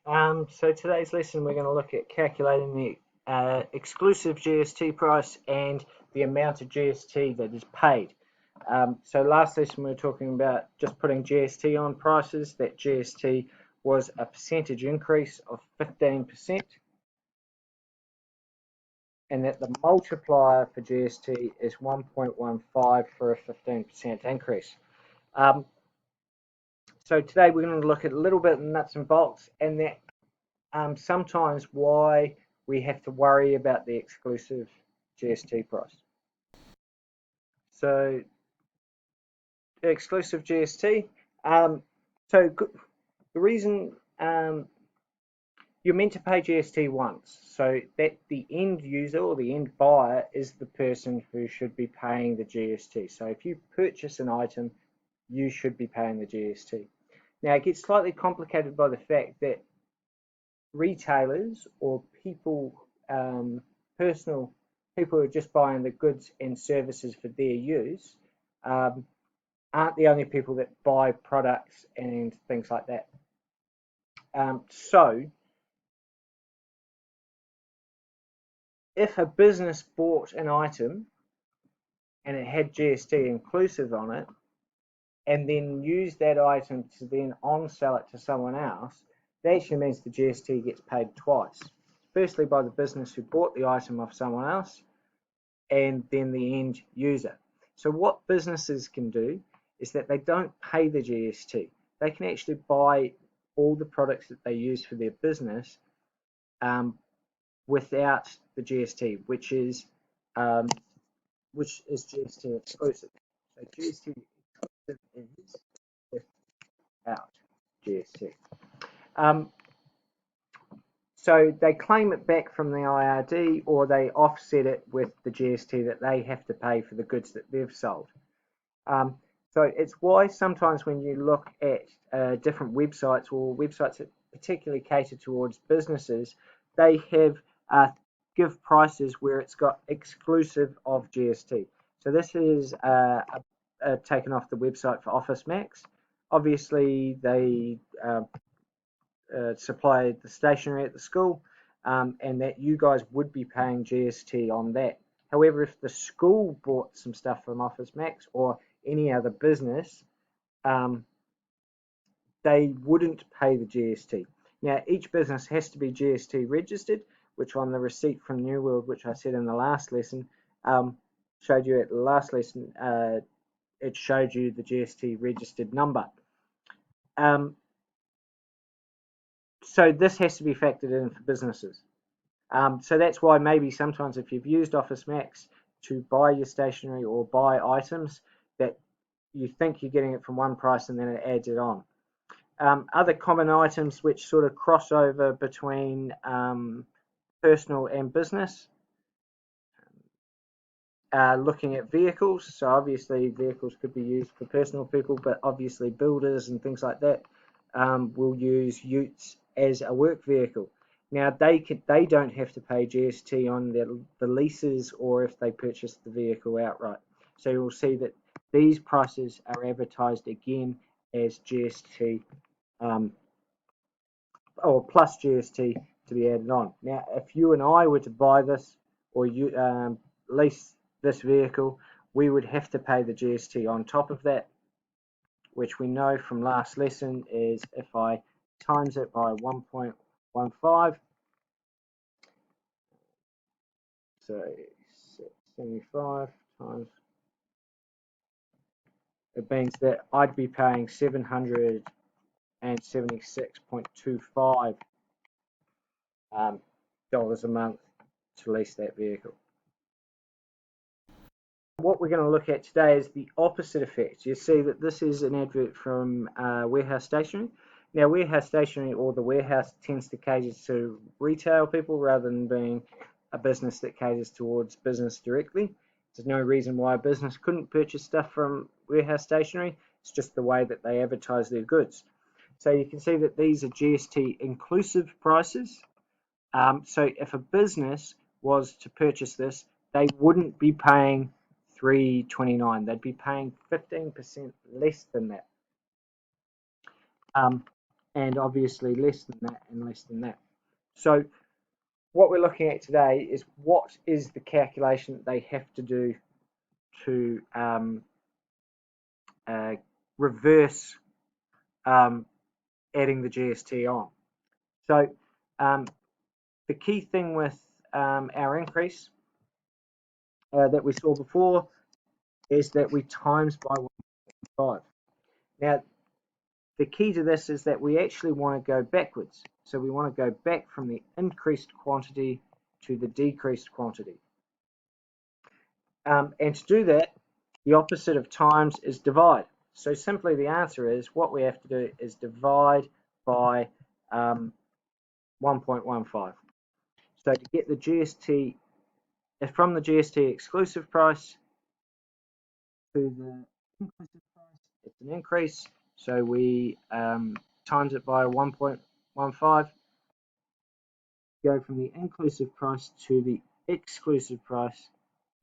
So today's lesson we're going to look at calculating the exclusive GST price and the amount of GST that is paid. So last lesson we were talking about just putting GST on prices. That GST was a percentage increase of 15%, and that the multiplier for GST is 1.15 for a 15% increase. So today we're going to look at a little bit of nuts and bolts, and that sometimes why we have to worry about the exclusive GST price. So the exclusive GST, so the reason you're meant to pay GST once, so that the end user or the end buyer is the person who should be paying the GST. So if you purchase an item, you should be paying the GST. Now it gets slightly complicated by the fact that retailers or people, personal people who are just buying the goods and services for their use, aren't the only people that buy products and things like that. So if a business bought an item and it had GST inclusive on it, and then used that item to then on-sell it to someone else, that actually means the GST gets paid twice. Firstly, by the business who bought the item off someone else, and then the end user. So what businesses can do is that they don't pay the GST. They can actually buy all the products that they use for their business without the GST, which is GST exclusive. So GST exclusive is without GST. So they claim it back from the IRD, or they offset it with the GST that they have to pay for the goods that they've sold. So it's why sometimes when you look at different websites or websites that particularly cater towards businesses, they have give prices where it's got exclusive of GST. So this is taken off the website for Office Max. Obviously, they supply the stationery at the school, and that you guys would be paying GST on that. However, if the school bought some stuff from Office Max or any other business, they wouldn't pay the GST. Now, each business has to be GST registered, which on the receipt from New World, which I said in the last lesson, showed you at the last lesson, it showed you the GST registered number. So this has to be factored in for businesses. So that's why maybe sometimes if you've used Office Max to buy your stationery or buy items, that you think you're getting it from one price and then it adds it on. Other common items which sort of cross over between personal and business, looking at vehicles. So obviously vehicles could be used for personal people, but obviously builders and things like that will use utes as a work vehicle. Now they don't have to pay GST on the leases or if they purchase the vehicle outright. So you'll see that these prices are advertised again as GST or plus GST to be added on. Now, if you and I were to buy this or you lease this vehicle, we would have to pay the GST on top of that, which we know from last lesson is if I times it by 1.15, so 75 times, it means that I'd be paying $776.25 dollars a month to lease that vehicle. What we're going to look at today is the opposite effect. You see that this is an advert from Warehouse Stationery. Now, Warehouse Stationery or the warehouse tends to cater to retail people rather than being a business that caters towards business directly. There's no reason why a business couldn't purchase stuff from Warehouse Stationery. It's just the way that they advertise their goods. So you can see that these are GST inclusive prices. So if a business was to purchase this, they wouldn't be paying $3.29. They'd be paying 15% less than that. and obviously less than that and less than that. So what we're looking at today is what is the calculation that they have to do to reverse adding the GST on. So the key thing with our increase that we saw before is that we times by 1.5. Now, the key to this is that we actually want to go backwards. So we want to go back from the increased quantity to the decreased quantity. And to do that, the opposite of times is divide. So simply the answer is what we have to do is divide by 1.15. So to get the GST, from the GST exclusive price to the inclusive price, it's an increase. So we times it by 1.15, go from the inclusive price to the exclusive price,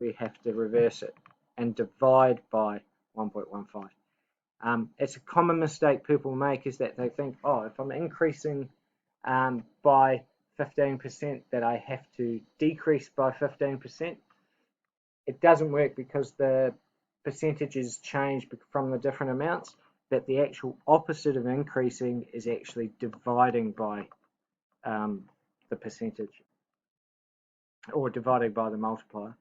we have to reverse it and divide by 1.15. It's a common mistake people make is that they think, oh, if I'm increasing by 15%, that I have to decrease by 15%. It doesn't work because the percentages change from the different amounts, that the actual opposite of increasing is actually dividing by the percentage or dividing by the multiplier.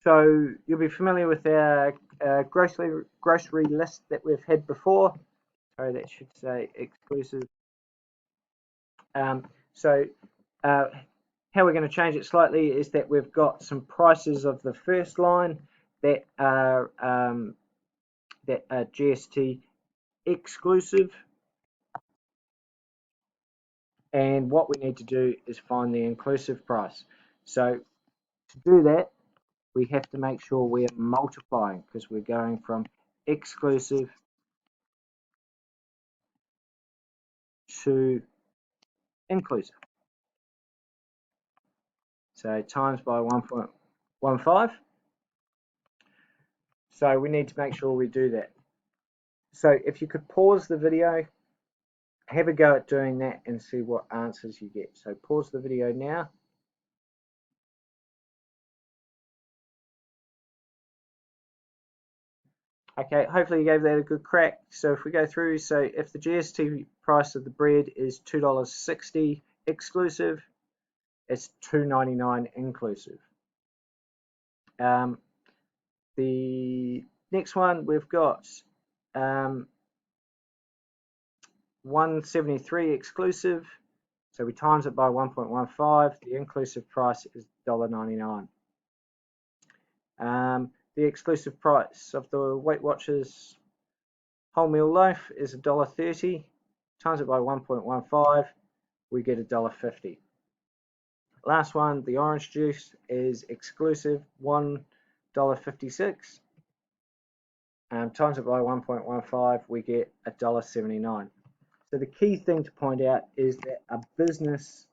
So you'll be familiar with our grocery list that we've had before. Sorry, that should say exclusive. So how we're going to change it slightly is that we've got some prices of the first line that are GST exclusive, and what we need to do is find the inclusive price. So to do that, we have to make sure we're multiplying because we're going from exclusive to inclusive. So times by 1.15. So we need to make sure we do that. So if you could pause the video, have a go at doing that and see what answers you get. So pause the video now. Okay, hopefully you gave that a good crack. So if we go through, so if the GST price of the bread is $2.60 exclusive, it's $2.99 inclusive. The next one we've got 173 exclusive, so we times it by 1.15. The inclusive price is $1.99. The exclusive price of the Weight Watchers wholemeal loaf is $1.30. Times it by 1.15, we get $1.50. Last one, the orange juice is exclusive, $1.56. Times it by 1.15, we get $1.79. So the key thing to point out is that a business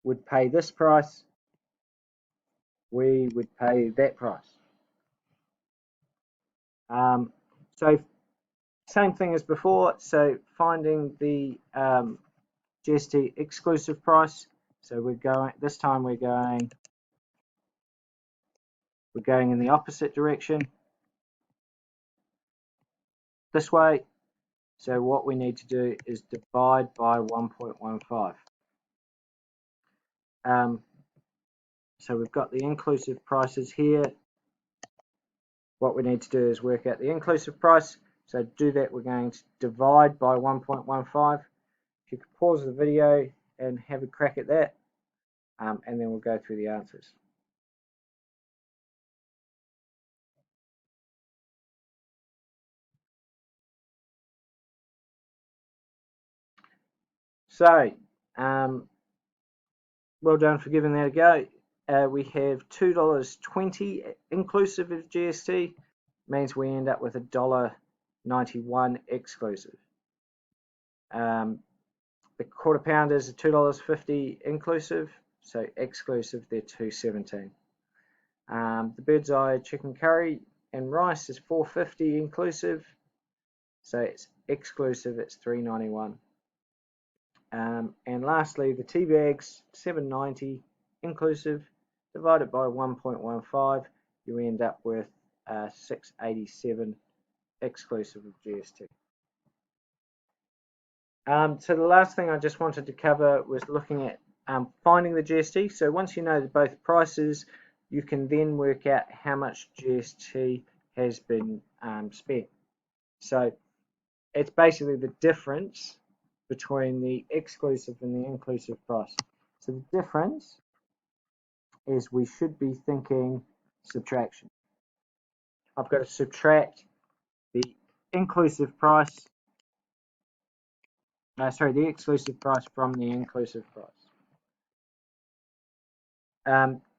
would pay this price, we would pay that price. So same thing as before, so finding the GST exclusive price. So we're going, this time we're going in the opposite direction, this way. So what we need to do is divide by 1.15. So we've got the inclusive prices here. What we need to do is work out the inclusive price. So to do that, we're going to divide by 1.15. If you could pause the video and have a crack at that, and then we'll go through the answers. So, well done for giving that a go. We have $2.20 inclusive of GST, means we end up with $1.91 exclusive. The quarter pounders are $2.50 inclusive, so exclusive they're $2.17. The bird's eye chicken curry and rice is $4.50 inclusive, So it's exclusive, it's $3.91. And lastly, the tea bags, $7.90 inclusive, divided by 1.15, you end up with $6.87 exclusive of GST. So the last thing I just wanted to cover was looking at finding the GST. So once you know both prices, you can then work out how much GST has been spent. So it's basically the difference between the exclusive and the inclusive price. So the difference is we should be thinking subtraction. I've got to subtract the inclusive price, the exclusive price from the inclusive price.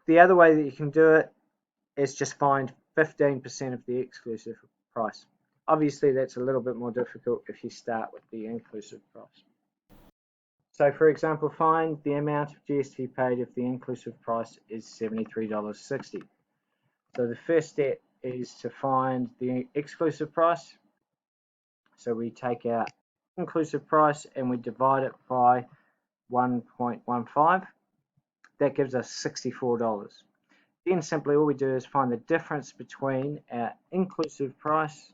The other way that you can do it is just find 15% of the exclusive price. Obviously, that's a little bit more difficult if you start with the inclusive price. So, for example, find the amount of GST paid if the inclusive price is $73.60. So the first step is to find the exclusive price. So we take our inclusive price and we divide it by 1.15. That gives us $64. Then simply all we do is find the difference between our inclusive price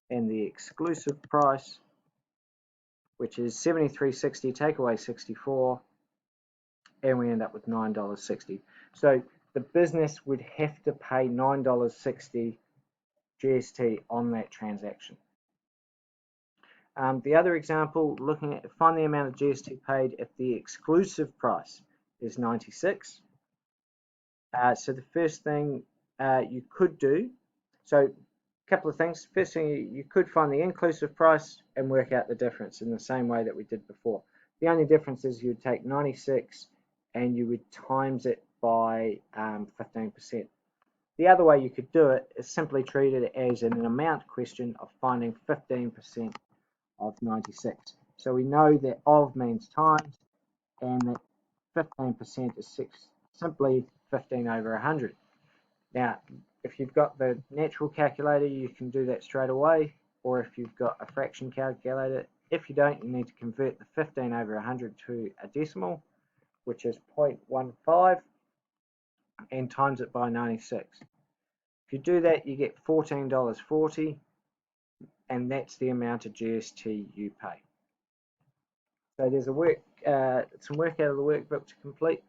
and the exclusive price, which is $73.60, take away 64, and we end up with $9.60. So the business would have to pay $9.60 GST on that transaction. The other example, looking at find the amount of GST paid if the exclusive price is 96. So the first thing you could do, so a couple of things. First thing, you could find the inclusive price and work out the difference in the same way that we did before. The only difference is you'd take 96 and you would times it by 15%. The other way you could do it is simply treat it as an amount question of finding 15% of 96. So we know that of means times, and that 15% is simply 15 over 100. Now, if you've got the natural calculator, you can do that straight away, or if you've got a fraction calculator. If you don't, you need to convert the 15 over 100 to a decimal, which is 0.15, and times it by 96. If you do that, you get $14.40, and that's the amount of GST you pay. So there's some work out of the workbook to complete.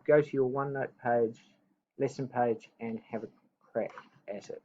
Go to your OneNote page, lesson page, and have a crack at it.